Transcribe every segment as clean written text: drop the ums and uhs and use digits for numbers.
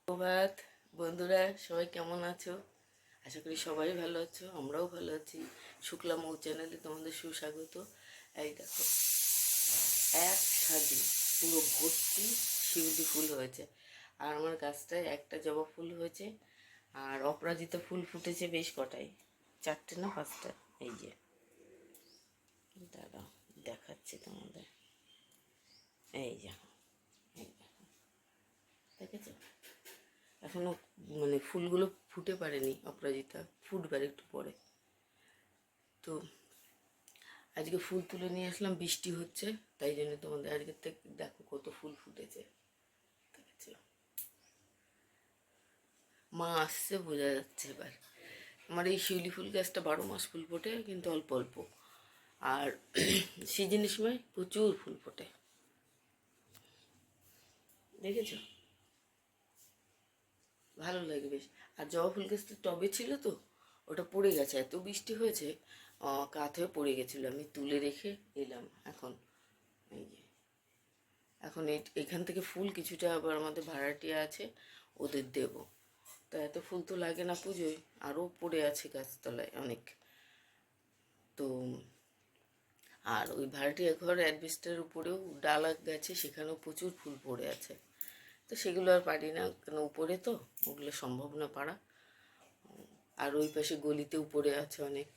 প্রভাত বন্ধুরা, সবাই কেমন আছো? আশা করি সবাই ভালো আছো, আমরাও ভালো আছি। শুক্লা মৌ চ্যানেলে তোমাদের সুস্বাগত। এই দেখো, এক সাজি পুরো ভর্তি শিউলি ফুল হয়েছে। আর আমার গাছটায় একটা জবা ফুল হয়েছে, আর অপরাজিতা ফুল ফুটেছে বেশ কটাই, 4টে না 5টা। এই যে দাঁড়াও, দেখাচ্ছি তোমাদের। এই যে, এই দেখো, দেখেছো? এখনো মানে ফুলগুলো ফুটে পারেনি, অপরাজিতা ফুটবার একটু পরে। তো আজকে ফুল তুলে নিয়ে আসলাম, বৃষ্টি হচ্ছে তাই জন্য তোমাদের আজকের থেকে দেখো কত ফুল ফুটেছে, দেখেছো? মা আসছে বোঝা যাচ্ছে এবার। আমার এই শিউলি ফুল গাছটা 12 মাস ফুল ফোটে, কিন্তু অল্প অল্প। আর সিজনের সময় প্রচুর ফুল ফোটে, দেখেছো? ভালো লাগে বেশ। আর জবা ফুল গাছটা টবে ছিল তো, ওটা পড়ে গেছে, এত বৃষ্টি হয়েছে কাত হয়ে পড়ে গেছিলো। আমি তুলে রেখে এলাম এখন। এই যে, এখন এখান থেকে ফুল কিছুটা আবার আমাদের ভাড়াটিয়া আছে, ওদের দেব। তা এত ফুল তো লাগে না পুজোয়, আরও পড়ে আছে গাছতলায় অনেক। তো আর ওই ভাড়াটিয়া ঘর অ্যাডভেস্টার উপরেও ডালা গেছে, সেখানেও প্রচুর ফুল পড়ে আছে। তো সেগুলো আর পারি না, কেন উপরে তো ওগুলো সম্ভব না পারা। আর ওই পাশে গলিতে উপরে আছে অনেক,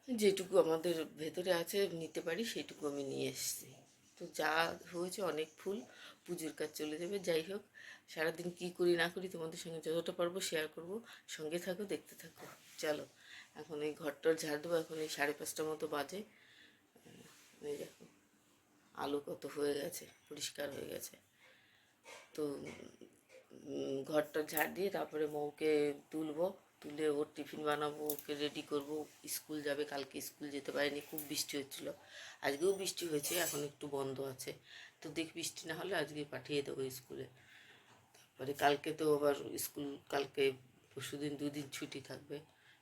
যেটুকু আমাদের ভেতরে আছে নিতে পারি সেইটুকু আমি নিয়ে এসেছি। তো যা হয়েছে অনেক ফুল, পুজোর কাজ চলে যাবে। যাই হোক, সারাদিন কি করি না করি তোমাদের সঙ্গে যতটা পারবো শেয়ার করব। সঙ্গে থাকো, দেখতে থাকো। চলো, এখন এই ঘরটার ঝাড় দেবো। এখন এই 5:30টার মতো বাজে। এই দেখো, আলো কত হয়ে গেছে, পরিষ্কার হয়ে গেছে। তো ঘরটা ঝাড় দিয়ে তারপরে মৌকে তুলবো, তুলে ওর টিফিন বানাবো, ওকে রেডি করব। স্কুল যাবে, কালকে স্কুল যেতে পারেনি, খুব বৃষ্টি হচ্ছিলো। আজকেও বৃষ্টি হয়েছে, এখন একটু বন্ধ আছে। তো দেখ, বৃষ্টি না হলে আজকে পাঠিয়ে দেবো স্কুলে। তারপরে কালকে তো আবার স্কুল, কালকে পরশুদিন 2 দিন ছুটি থাকবে।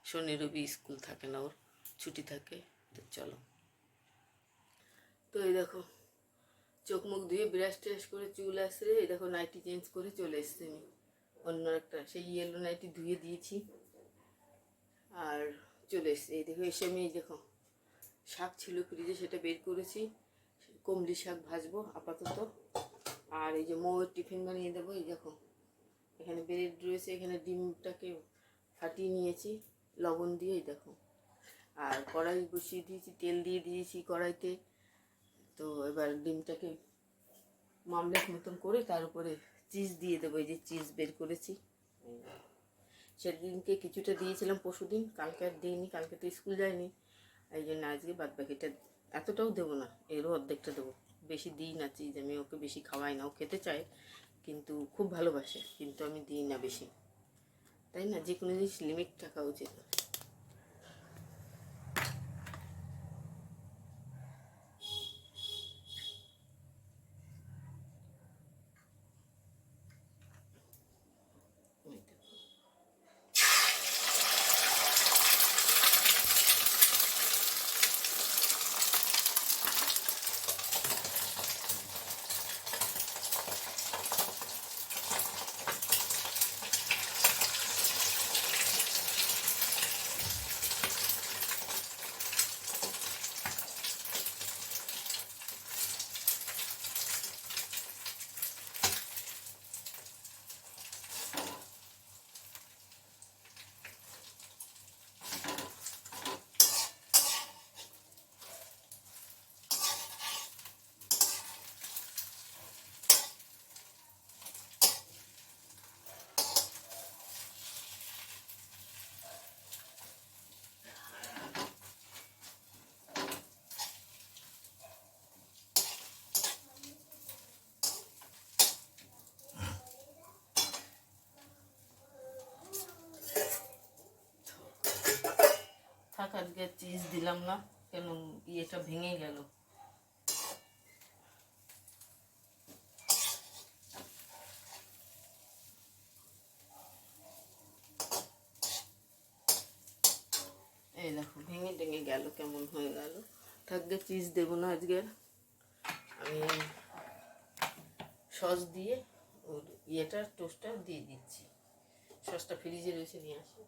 শনি রবি স্কুল থাকে না, ওর ছুটি থাকে। তো চলো, তো এই দেখো, চোখ মুখ ধুয়ে ব্রাশ ট্রাশ করে চুল আসরে এই দেখো নাইটি চেঞ্জ করে চলে এসছি আমি। অন্য একটা সেই ইয়েলো নাইটি ধুয়ে দিয়েছি আর চলে এসছি। এই দেখো, এসে আমি এই দেখো শাক ছিল ফ্রিজে, সেটা বের করেছি। কুমড়ি শাক ভাজবো আপাতত। আর এই যে মৌয়ের টিফিন বানিয়ে দেবো। এই দেখো, এখানে ব্রেড রয়েছে, এখানে ডিমটাকে ফাটিয়ে নিয়েছি লবণ দিয়ে। এই দেখো, আর কড়াই বসিয়ে দিয়েছি, তেল দিয়ে দিয়েছি কড়াইতে। তো এবার ডিমটাকে মামলেট মতন করে তার উপরে চিজ দিয়ে দেবো। এই যে চিজ বের করেছি, সেদিনকে কিছুটা দিয়েছিলাম পরশুদিন, কালকে আর দিইনি, কালকে তো স্কুল যায়নি। এই জন্য আজকে বাদ বাকিটা, এতটাও দেবো না, এরও অর্ধেকটা দেবো। বেশি দিই না চিজ, আমি ওকে বেশি খাওয়াই না। ও খেতে চায় কিন্তু খুব ভালোবাসে, কিন্তু আমি দিই না বেশি, তাই না? যে কোনো জিনিস লিমিট থাকা উচিত। থাক, আজকে চিজ দিলাম না, কেন ইয়েটা ভেঙে গেল। এই দেখো, ভেঙে টেঙে গেল, কেমন হয়ে গেল। থাকবে, চিজ দেবো না আজকে। আমি সস দিয়ে ওর ইয়েটা টোস্টটা দিয়ে দিচ্ছি। সসটা ফ্রিজে রয়েছে, নিয়ে আসি।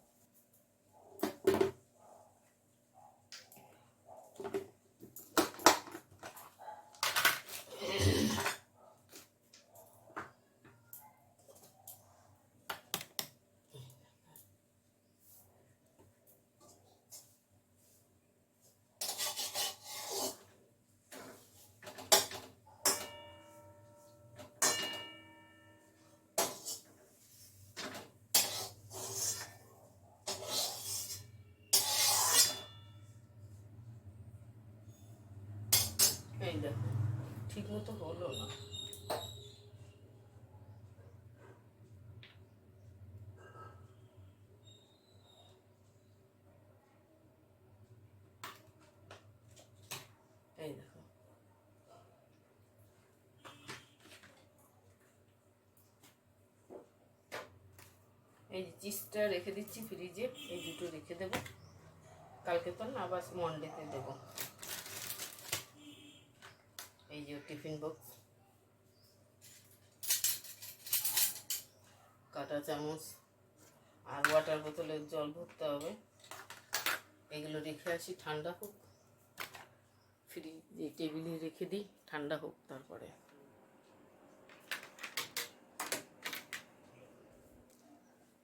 এই দেখো ঠিক মতো হলো না। এই দেখো এই চিজটা রেখে দিচ্ছি ফ্রিজে, এই দুটো রেখে দেবো, কালকে তো না আবার মন্ডেতে দেবো। এই যে টিফিন বক্স, কাঁটা চামচ আর ওয়াটার বোতলের জল ভরতে হবে। এগুলো রেখে আসি, ঠান্ডা হোক, ফ্রিজে টেবিলে রেখে দিই, ঠান্ডা হোক, তারপরে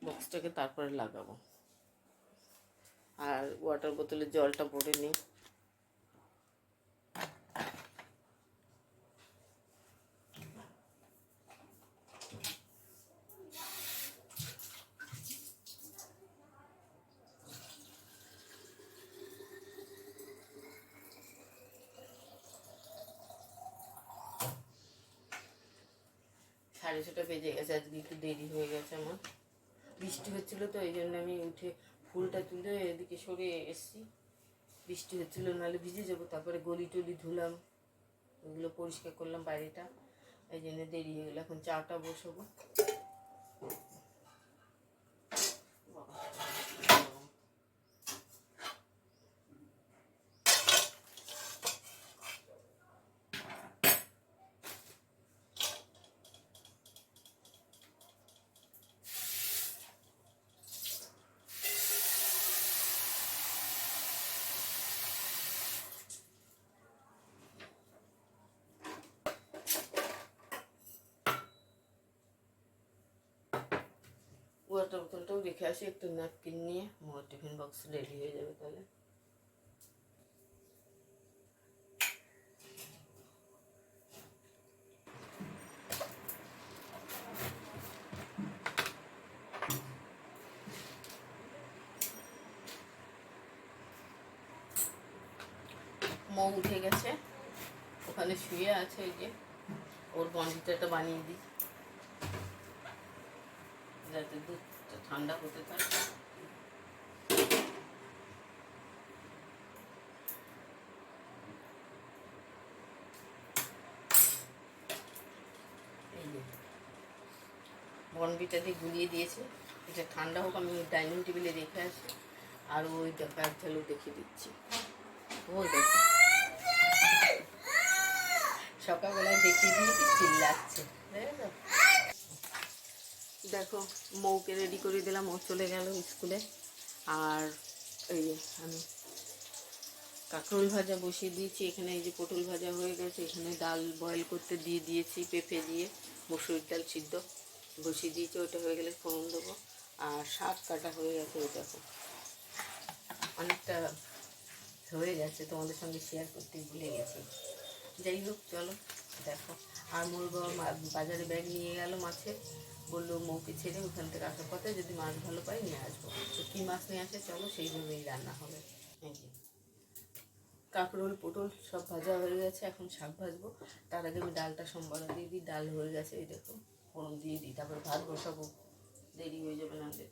বক্সটাকে তারপরে লাগাবো। আর ওয়াটার বোতলের জলটা ভরে নিই। সাড়ে 6টা বেজে গেছে, আজকে একটু দেরি হয়ে গেছে আমার। বৃষ্টি হচ্ছিলো তো, এই জন্য আমি উঠে ফুলটা তুলে এদিকে সরিয়ে এসেছি। বৃষ্টি হচ্ছিলো, নাহলে ভিজে যাবো। তারপরে গলি টলি ধুলাম, ওগুলো পরিষ্কার করলাম বাইরেটা, এই জন্য দেরি হয়ে গেলো। এখন চাটা বসাবো। ওয়াটার বোতলটাও রেখে আসি, একটু ন্যাপকিন নিয়ে আমার টিফিন বক্স রেডি হয়ে যাবে তাহলে। মৌ উঠে গেছে, ওখানে শুয়ে আছে। এই যে ওর বনভিটাটা বানিয়ে দিই, যাতে দুধটা ঠান্ডা হতে থাকে। এই যে বনভিটা দিয়ে গুলিয়ে দিয়েছে, এটা ঠান্ডা হোক, আমি ডাইনিং টেবিলে রেখে আসি। আর ওই দেখো এক ঝালু দেখিয়ে দিচ্ছি। ওই দেখো সকালবেলায় দেখিয়ে দিয়েছি, চিল্লাচ্ছে। দেখো মৌকে রেডি করে দিলাম, ও চলে গেল স্কুলে। আর এই যে আমি কাঁকরোল ভাজা বসিয়ে দিয়েছি এখানে। এই যে পটল ভাজা হয়ে গেছে, এখানে ডাল বয়েল করতে দিয়ে দিয়েছি, পেঁপে দিয়ে মসুরির ডাল সিদ্ধ বসিয়ে দিয়েছি। ওটা হয়ে গেলে ফোড়ন দেবো। আর শাক কাটা হয়ে গেছে, ওই দেখো অনেকটা হয়ে গেছে, তোমাদের সঙ্গে শেয়ার করতে ভুলে গেছি। যাই হোক চলো দেখো। আর মোর বাবা বাজারে ব্যাগ নিয়ে গেল মাছের, বললো মৌকে ছেড়ে ওখান থেকে আসার পথে যদি মাছ ভালো পাই নিয়ে আসবো। তো কী মাছ নিয়ে আসে চলো, সেইভাবেই রান্না হবে। এই যে কাঁকরোল পটল সব ভাজা হয়ে গেছে, এখন শাক ভাজবো। তার আগে আমি ডালটা সম্বরা দিয়ে দিই, ডাল হয়ে গেছে। এই দেখো ফোড়ন দিয়ে দিই, তারপর ভাত বসাবো, দেরি হয়ে যাবে নাহলে।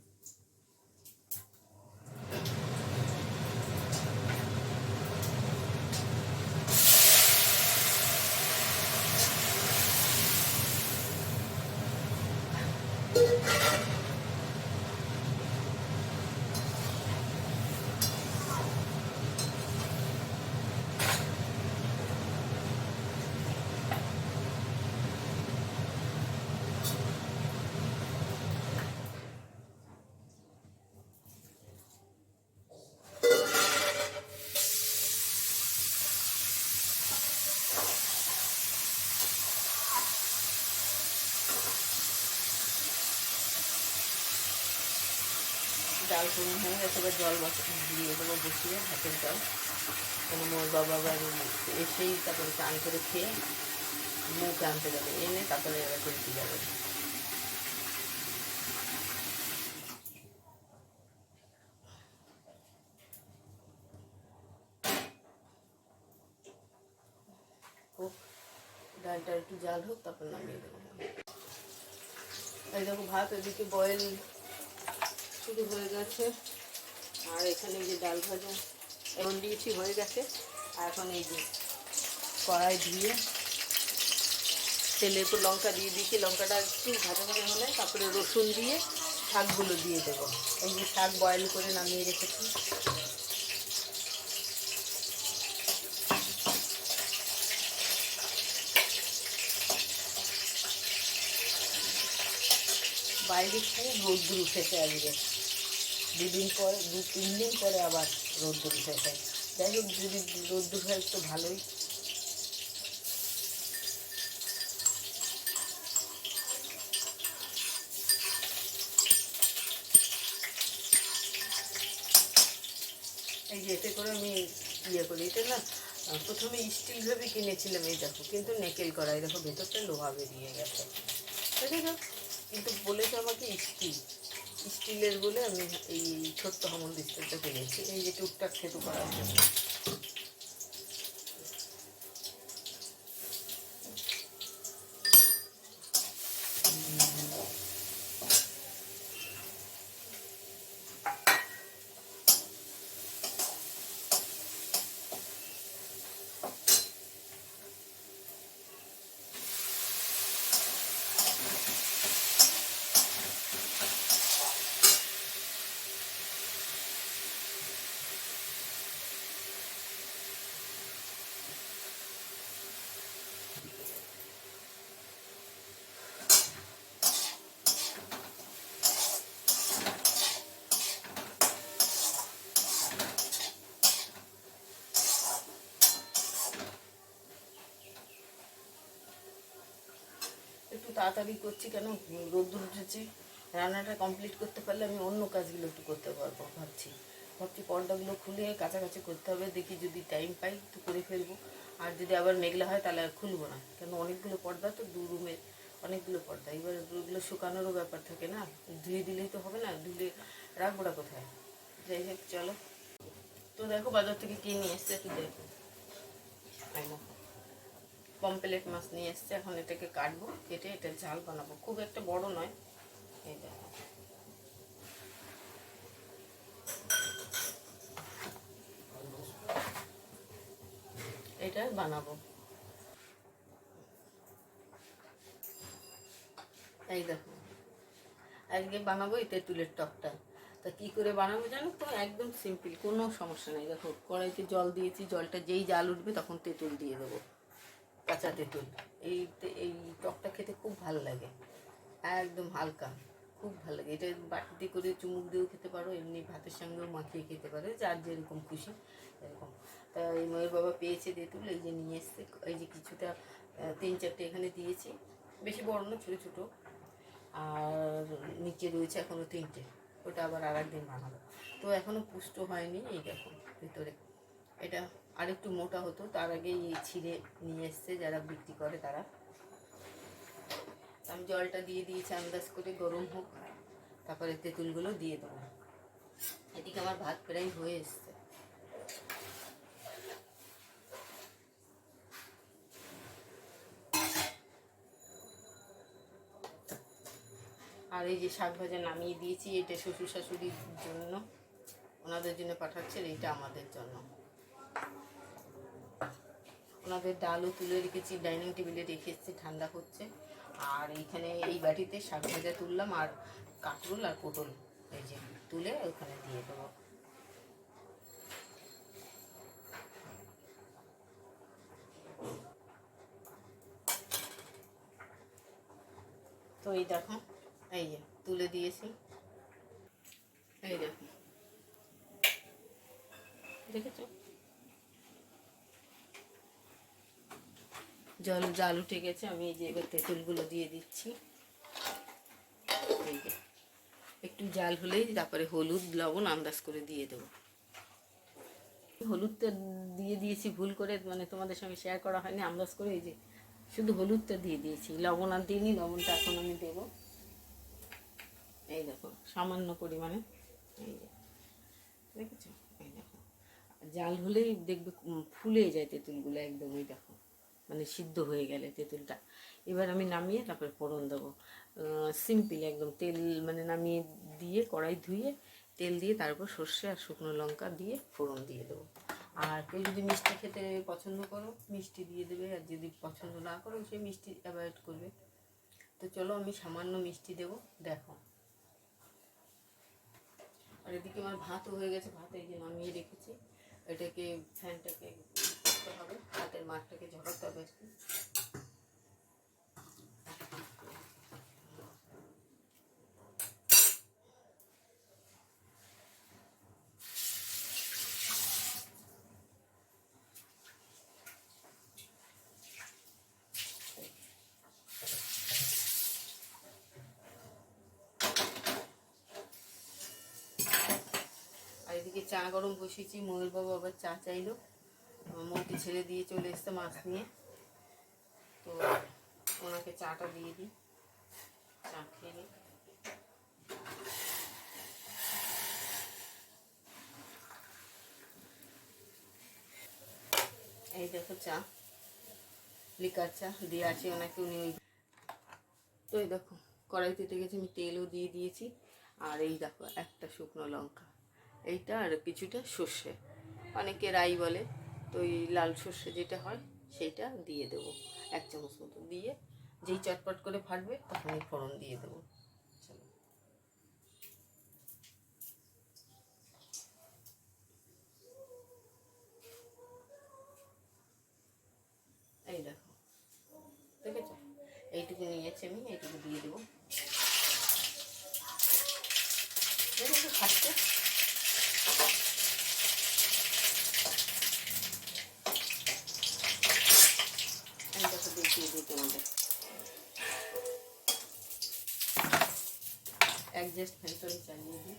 ডাল ফোড়ন হয়ে গেছে, এবার জল দিয়ে দেবো বসিয়ে, ভাতের জল। কোনো মোর বাবা বাড়ি এসেই তারপরে চান করে খেয়ে মুখ আনতে যাবে, এনে তারপরে এবার করতে যাবে। হোক, ডালটা একটু জাল হোক, তারপর নামিয়ে দেবো। এই দেখো ভাত ওইদিকে বয়েল শুরু হয়ে গেছে, আর এখানে যে ডাল ভাজা এখন দিয়েছি হয়ে গেছে। আর এখন এই যে কড়াই ধুয়ে তেলে একটু লঙ্কা দিয়ে দিয়েছি, লঙ্কাটা একটু ভাজা ভাজা হলে তারপরে রসুন দিয়ে শাকগুলো দিয়ে দেবো। এই যে শাক বয়েল করে নামিয়ে রেখেছি। বাইরে খুব রোদ্দুর উঠেছে আজকে, 2 দিন পর 2-3 দিন পরে আবার রোদ্দুর উঠেছে। যাই হোক, যদি রোদ্দুর হয় তো ভালোই। এই যে এতে করে আমি ইয়ে করি, এটা না প্রথমে স্টিল ভেবে কিনেছিলাম, এই দেখো কিন্তু নেকেল করা, এই দেখো ভেতরটা লোহা বেরিয়ে গেছে, ঠিক আছে। কিন্তু বলেছে আমাকে স্টিলের বলে আমি এই ছোট্ট হামন্ড স্টিলটা কিনেছি, এই যে টুকটাক খেতু করার জন্য। একটু তাড়াতাড়ি করছি কেন, রোদ্দুর উঠেছে। রান্নাটা কমপ্লিট করতে পারলে আমি অন্য কাজগুলো একটু করতে পারবো ভাবছি। পর্দাগুলো খুলে কাছাকাছি করতে হবে, দেখি যদি টাইম পাই তো করে ফেলবো। আর যদি আবার মেঘলা হয় তাহলে আর খুলবো না, কেন অনেকগুলো পর্দা তো, 2 রুমে অনেকগুলো পর্দা, এবার ওগুলো শুকানোরও ব্যাপার থাকে না, ধুয়ে দিলেই তো হবে না, ধুলে রাখবোটা কোথায়। যাই হোক চলো, তো দেখো বাজার থেকে কী নিয়ে এসছে একটু দেখো। পমপ্লেট মাছ নিয়ে এসছে, এখন এটাকে কাটবো, কেটে এটা ঝাল বানাবো, খুব একটা বড় নয়। এই দেখো, এটা বানাবো। এই দেখো, আজকে বানাবো এই তেঁতুলের টকটা। তা কী করে বানাবো জানো তো, একদম সিম্পল, কোনো সমস্যা নেই। দেখো কড়াইতে জল দিয়েছি, জলটা যেই জাল উঠবে তখন তেঁতুল দিয়ে দেবো, কাঁচা তেঁতুল। এই টকটা খেতে খুব ভালো লাগে, একদম হালকা, খুব ভালো লাগে। এটা বাটিতে করে চুমুক দিয়েও খেতে পারো, এমনি ভাতের সঙ্গেও মাখিয়ে খেতে পারো, যার যেরকম খুশি এরকম। তা এই ময়ূর বাবা পেয়েছে তেঁতুল, এই যে নিয়ে এসছে, এই যে কিছুটা 3-4টে এখানে দিয়েছি, বেশি বড় না, ছোটো ছোটো। আর নিচে রয়েছে এখনও 3টে, ওটা আবার আর একদিন বানাবো। তো এখনও পুষ্ট হয়নি, এই দেখো ভিতরে এটা আরেকটু মোটা হতো, তার আগেই ছিঁড়ে নিয়ে এসছে যারা বিক্রি করে তারা। আমি জলটা দিয়ে দিয়েছি আন্দাজ করে, গরম হোক, তারপরে তেঁতুলগুলো দিয়ে দেবো। এদিকে আমার ভাত প্রায় হয়ে এসছে। আর এই যে শাক ভাজা নামিয়ে দিয়েছি, এটা শ্বশুর শাশুড়ির জন্য, ওনাদের জন্য পাঠাচ্ছে, এইটা আমাদের জন্য। ওনাদের ডালও তুলে রেখেছি, ডাইনিং টেবিলে রেখে এসেছি, ঠান্ডা হচ্ছে। আর এইখানে এই বাটিতে শাক ভাজা তুললাম, আর কাঁকরোল আর পটল এই যে তুলে ওখানে দিয়ে দেবো। তো এই দেখো, এই যে তুলে দিয়েছি, এই দেখো, দেখেছো জাল উঠে গেছে। আমি এই যে এবার তেঁতুলগুলো দিয়ে দিচ্ছি, এই যে একটু জাল হলেই তারপরে হলুদ লবণ আন্দাজ করে দিয়ে দেবো। হলুদটা দিয়ে দিয়েছি ভুল করে, মানে তোমাদের সঙ্গে শেয়ার করা হয়নি, আন্দাজ করে এই যে শুধু হলুদটা দিয়ে দিয়েছি, লবণ আর দিইনি। লবণটা এখন আমি দেবো, এই দেখো সামান্য পরিমাণে, এই যে দেখেছো, এই দেখো জাল হলেই দেখবে ফুলে যায় তেঁতুলগুলো একদম, এই দেখো মানে সিদ্ধ হয়ে গেলে তেঁতুলটা। এবার আমি নামিয়ে তারপরে ফোড়ন দেবো, সিম্পল একদম। তেল মানে নামিয়ে দিয়ে কড়াই ধুয়ে তেল দিয়ে তারপর সর্ষে আর শুকনো লঙ্কা দিয়ে ফোড়ন দিয়ে দেবো। আর কেউ যদি মিষ্টি খেতে পছন্দ করো মিষ্টি দিয়ে দেবে, আর যদি পছন্দ না করো সে মিষ্টি অ্যাভয়েড করবে। তো চলো আমি সামান্য মিষ্টি দেবো, দেখো। আর এদিকে আমার ভাতও হয়ে গেছে, ভাত এই যে নামিয়ে রেখেছি। এটাকে ফ্যানটাকে করতে হবে, ভাতের মাঠটাকে ঝরাতে হবে একটু। আর এদিকে চা গরম বসিয়েছি, ময়ূরবাবু আবার চা চাইলো, মন্টি ছেড়ে দিয়ে চলে এসছে মাছ নিয়ে, তো ওনাকে চাটা দিয়ে দিই, চা খেয়ে নিই। এই দেখো চা, লিকার চা দিয়ে আছে ওনাকে, উনি ওই তো এই দেখো কড়াইতে গেছে, আমি তেলও দিয়ে দিয়েছি। আর এই দেখো একটা শুকনো লঙ্কা, এইটা আর কিছুটা সর্ষে, অনেকে রাই বলে, তো এই লাল সর্ষে যেটা হয় সেইটা দিয়ে দেবো 1 চামচ মতো, দিয়ে যেই চটপট করে ফাটবে তখনই ফোড়ন দিয়ে দেবো। চলো এই দেখো, দেখেছো এইটুকু নিয়েছি আমি, এইটুকু দিয়ে দেবো, দেখেছো খাচ্ছে। আমি দেখো দেখিয়ে দিই তোমাদের, অ্যাডজাস্ট ফ্যানটা আমি চালিয়ে দিই।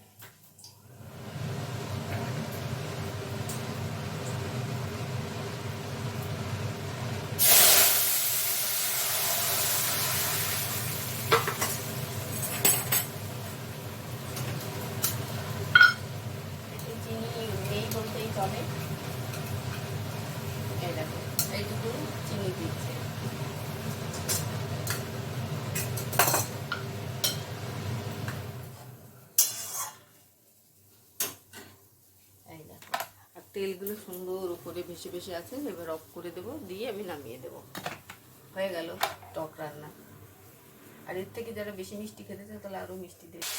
চিনি নেই বলতেই চলে, এই দেখো এইটুকু চিনি দিচ্ছে। এই দেখো আর তেলগুলো সুন্দর উপরে ভেসে ভেসে আছে, এবার অফ করে দেবো, দিয়ে আমি নামিয়ে দেবো, হয়ে গেল টক রান্না। আর এর থেকে যারা বেশি মিষ্টি খেতে চায় তাহলে আরও মিষ্টি দেবে।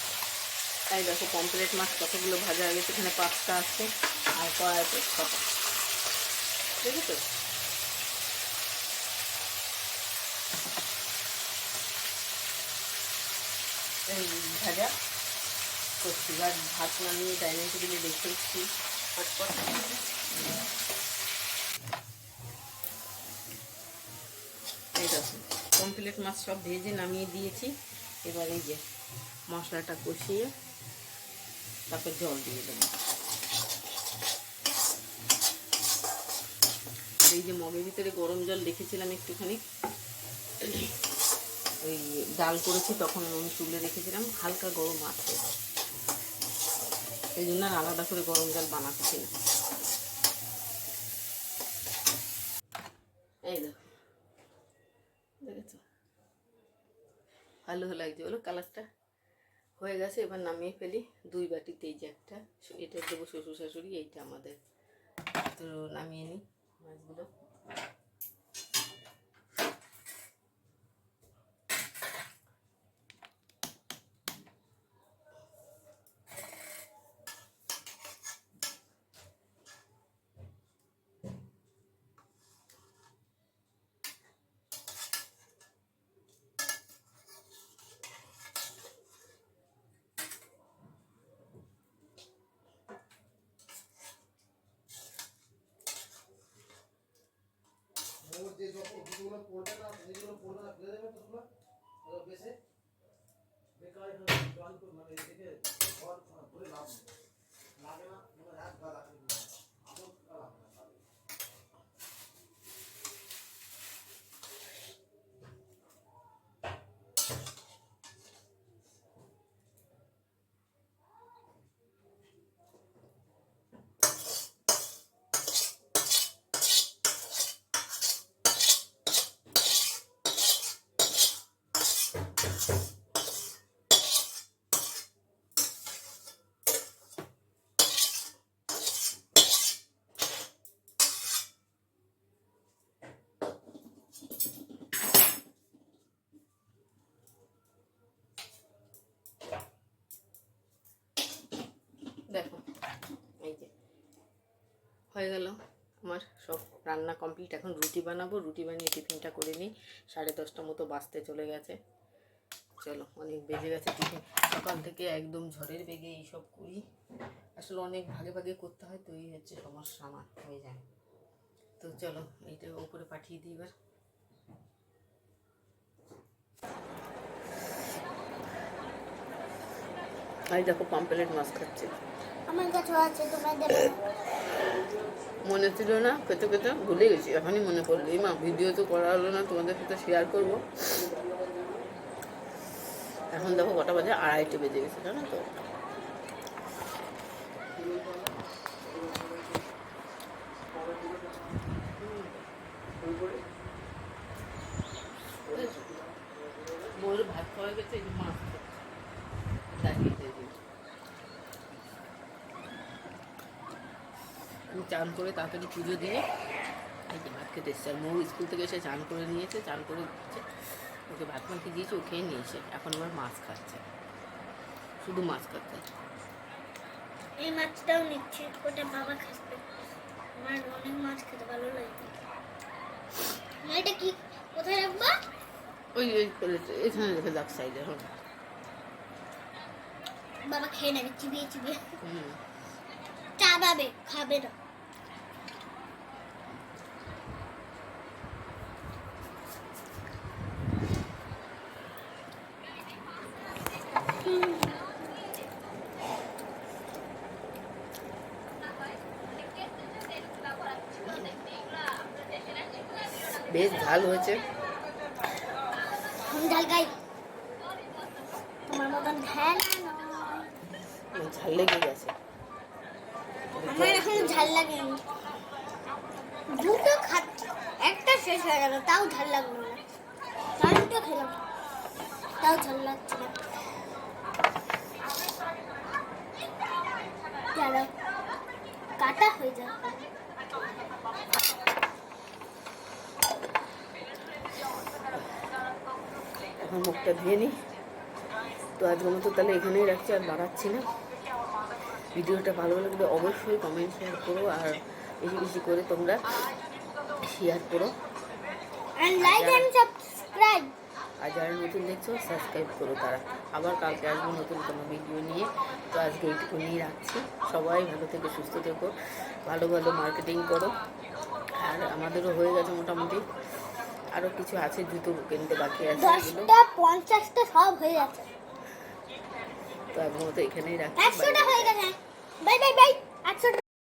তাই দেখো পমফ্রেট মাছ কতগুলো ভাজা হয়ে গেছে, এখানে 5টা আছে আর কড়াইতে 6টা, ঠিক আছে। এই ভাজা করছি, আর ভাত নামিয়ে ডাইনিং টেবিলে রেখে এসছি ফটফট। এই দেখো পমফ্রেট মাছ সব ভেজে নামিয়ে দিয়েছি, এবার এই যে মশলাটা কষিয়ে তারপর জল দিয়ে দেবো। আর এই যে মগের ভিতরে গরম জল রেখেছিলাম একটুখানি, ওই ডাল করেছি তখন আমি তুলে রেখেছিলাম, হালকা গরম আছে, এই জন্য আর আলাদা করে গরম জল বানাচ্ছি না। এই দেখো দেখেছো ভালো লাগছে বলো কালারটা, হয়ে গেছে। এবার নামিয়ে ফেলি, 2 বাটিতে, এই যে একটা এটা দেবো শ্বশুর শাশুড়ি, এইটা আমাদের, তো নামিয়ে নিই মাছগুলো। দেখো এই যে হয়ে গেল আমার সব রান্না কমপ্লিট। এখন রুটি বানাবো, রুটি বানিয়ে টিফিনটা করে নিই। 10:30 মতো বাজতে চলে গেছে। চলো, অনেক বেজে গেছে। টিফিন সকাল থেকে একদম ঝড়ের বেগে এইসব করি, আসলে অনেক ভাগে ভাগে করতে হয়, তো এই হচ্ছে সমস্যা আমার, হয়ে যায়। তো চলো এইটা উপরে পাঠিয়ে দিই এবার। আর দেখো পমফ্রেট মাছ খাচ্ছে। আমার কাছেও আছে, তোমার দেবে মনে ছিল না, খেতে খেতে ভুলে গেছি, এখনই মনে পড়লো। এই মা, ভিডিও তো করা হলো না, তোমাদের সাথে শেয়ার করবো। এখন দেখো কটা বাজে, 2:30 বেজে গেছে, জানো তো। মোর ভাত খাওয়া গেছে, এই মাছ আমি চান করে তাড়াতাড়ি পুজো দিয়ে এই যে ভাত খেতে এসছে। আর মৌ স্কুল থেকে এসে চান করে নিয়েছে, চান করে দিচ্ছে, ওকে ভাত মাখি দিয়েছে, ও খেয়ে নিয়েছে। এখন আবার মাছ খাচ্ছে, শুধু মাছ খাচ্ছে। এই মাছটাও নিচ্ছি, ওটা বাবা খাবে। আমার অনেক মাছ খেতে ভালো লাগে। এটা কি, কোথায় রাখবা? ওই এখানে রেখে যাক সাইডে। এখন বাবা খেয়ে নেবে চিবিয়ে চিবিয়ে, চাবাবে, খাবে না। বেশ ঝাল হয়েছে। ঝাল গাই, তোমার মতন ঝাল ঝাল লেগে গেছে। আমার এখন ঝাল লাগে। দুটো খাচ্ছি, একটা শেষ হয়ে গেল, তাও ঝাল লাগলো না। তার দুটো খেলাম, তাও ঝাল লাগছে না। চলো কাটা হয়ে যাবে। এখন মুখটা ধুয়ে নিই। তো আজকের মতো তাহলে এখানেই রাখছি, আর বাড়াচ্ছি না। ভিডিওটা ভালো লাগলে অবশ্যই কমেন্ট শেয়ার করো, আর বেশি বেশি করে তোমরা শেয়ার করো, and like and subscribe। আর যারা নতুন দেখছো সাবস্ক্রাইব করো তারা। আবার কালকে আসবো নতুন কোনো ভিডিও নিয়ে। তো আজকে এইটুকু নিয়ে রাখছি। সবাই ভালো থেকে সুস্থ থেকো, ভালো ভালো মার্কেটিং করো। আর আমাদেরও হয়ে গেছে মোটামুটি, আরও কিছু আছে, জুতো কিনতে বাকি আছে, 10টা 50টা সব হয়ে যাচ্ছে। তো আজকের মতো এখানেই রাখছি। 100টা হয়ে গেছে।